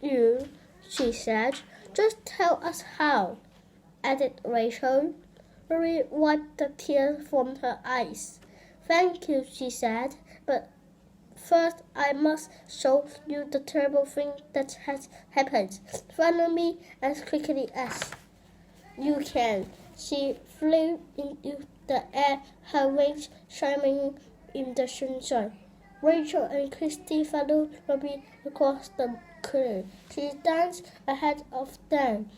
you, she said. Just tell us how, added Rachel. Rory wiped the tears from her eyes. Thank you, she said, but first I must show you the terrible thing that has happened. Follow me as quickly as you can. She flew into the air, her wings shining in the sunshine. Rachel and Christy followed Robbie across the clear. She danced ahead of them,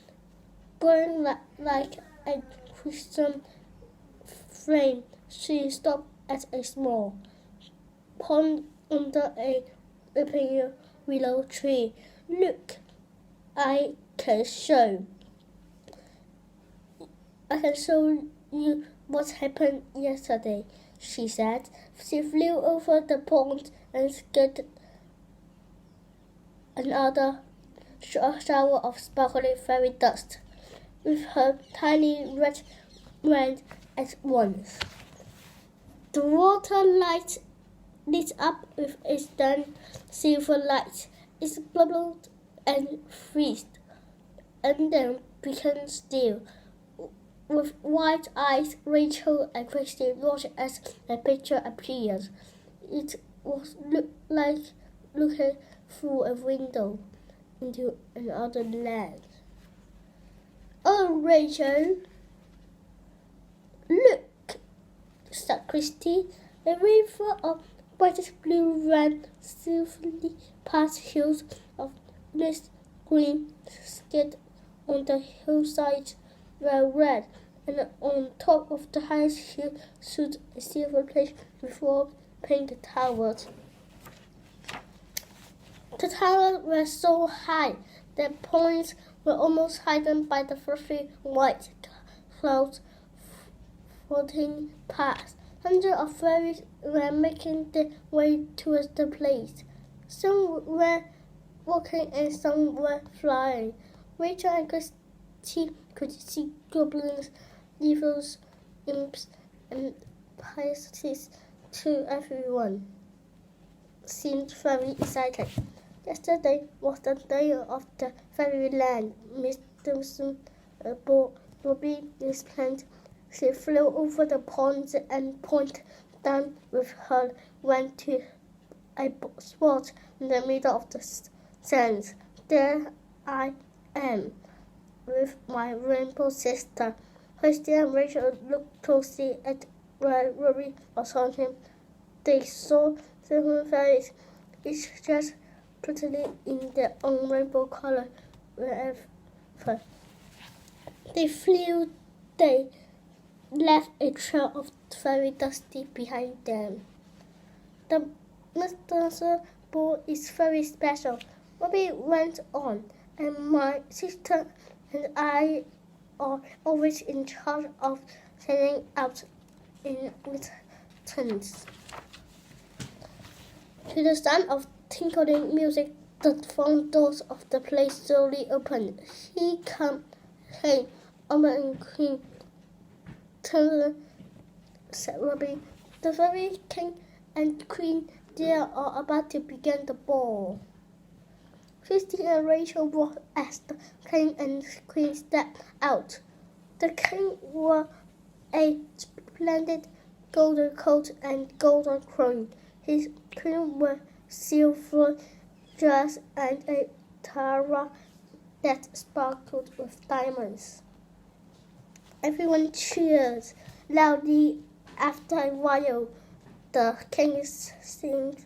glowing like a crimson flame. She stopped at a small pond under a open willow tree. Look, I can show you what happened yesterday, she said. She flew over the pond and scattered another shower of sparkling fairy dust with her tiny red wand at once. The water lit up with a stern silver light. It bubbled and frizzed, and then became still. With wide eyes, Rachel and Christy watched as the picture appeared. It was like looking through a window into another land. Oh, Rachel! Look, said Christy. A river of whitish blue ran silverly past hills of mist green, skid on the hillside were red, and on top of the highest hill stood a silver place with four pink towers. The towers were so high that points were almost hidden by the fluffy white clouds floating past. Hundreds of fairies were making their way towards the place. Some were walking and some were flying. Rachel and Christy could see goblins, devils, imps, and pirates too. Everyone seemed very excited. Yesterday was the day of the fairyland. Miss Dawson Bobby explained. She flew over the pond and pointed down with her wand to a spot in the middle of the sands. There I am, with my rainbow sister. Christy and Rachel looked closely at where Rory was holding. They saw 7 fairies, each dressed prettily in their own rainbow color wherever they flew. They left a trail of fairy dust behind them. The Mr. Ball is very special, Robbie went on, and my sister and I are always in charge of sending out invitations. To the sound of tinkling music, the front doors of the place slowly opened. Here came Omar and Queen Turner, said Robbie. The fairy king and queen there are about to begin the ball. Christy and Rachel watched as the king and queen stepped out. The king wore a splendid golden coat and golden crown. His queen wore silver dress and a tiara that sparkled with diamonds. Everyone cheered loudly. After a while, the king seemed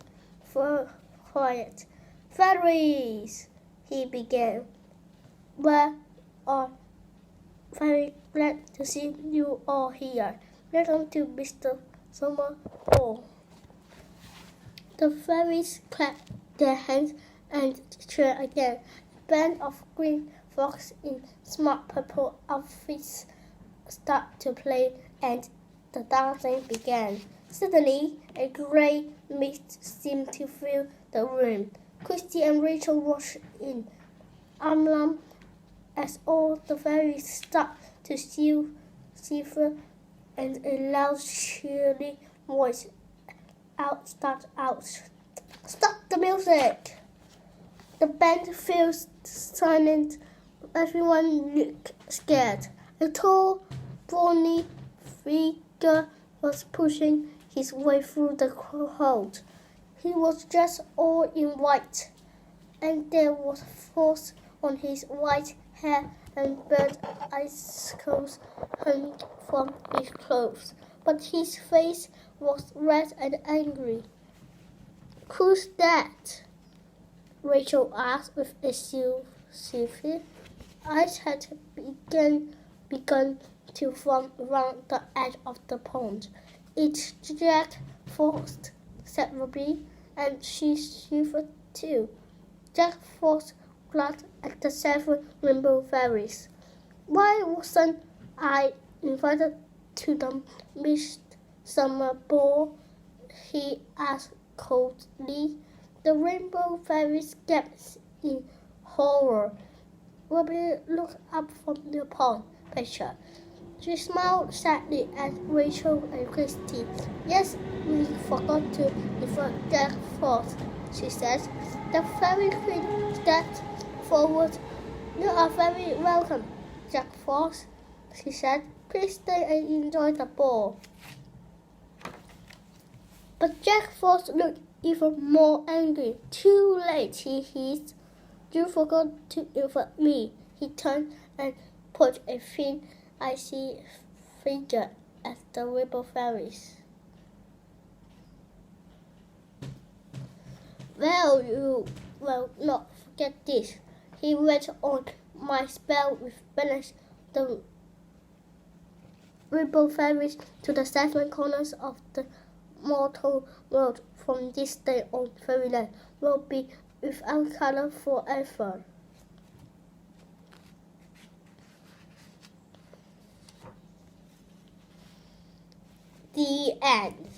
quiet. Fairies, he began. We are very glad to see you all here. Welcome to Mr. Summer Hall. The fairies clapped their hands and cheered again. A band of green frogs in smart purple outfits started to play, and the dancing began. Suddenly, a grey mist seemed to fill the room. Christy and Rachel rushed in, alarmed as all the fairies started to shiver, and a loud, cheery voice started out. Stop the music! The band feels silent. Everyone looked scared. A tall, brawny figure was pushing his way through the crowd. He was dressed all in white, and there was frost on his white hair and bird icicles hung from his clothes. But his face was red and angry. "Who's that?" Rachel asked with a silver. Ice had begun to form around the edge of the pond. "It's Jack Frost," said Ruby, and she shivered too. Jack Frost glanced at the 7 rainbow fairies. "Why wasn't I invited to the midsummer ball?" he asked coldly. The rainbow fairies gasped in horror. Ruby looked up from the pond picture. She smiled sadly at Rachel and Christy. "Yes, we forgot to invite Jack Frost," she said. The fairy queen stepped forward. "You are very welcome, Jack Frost," she said. "Please stay and enjoy the ball." But Jack Frost looked even more angry. "Too late," he hissed. "You forgot to invite me." He turned and put a thin, icy finger at the rainbow fairies. "Well, you will not forget this," he went on. "My spell will banish the rainbow fairies to the 7 corners of the mortal world. From this day on, Fairyland will be without color forever." The end.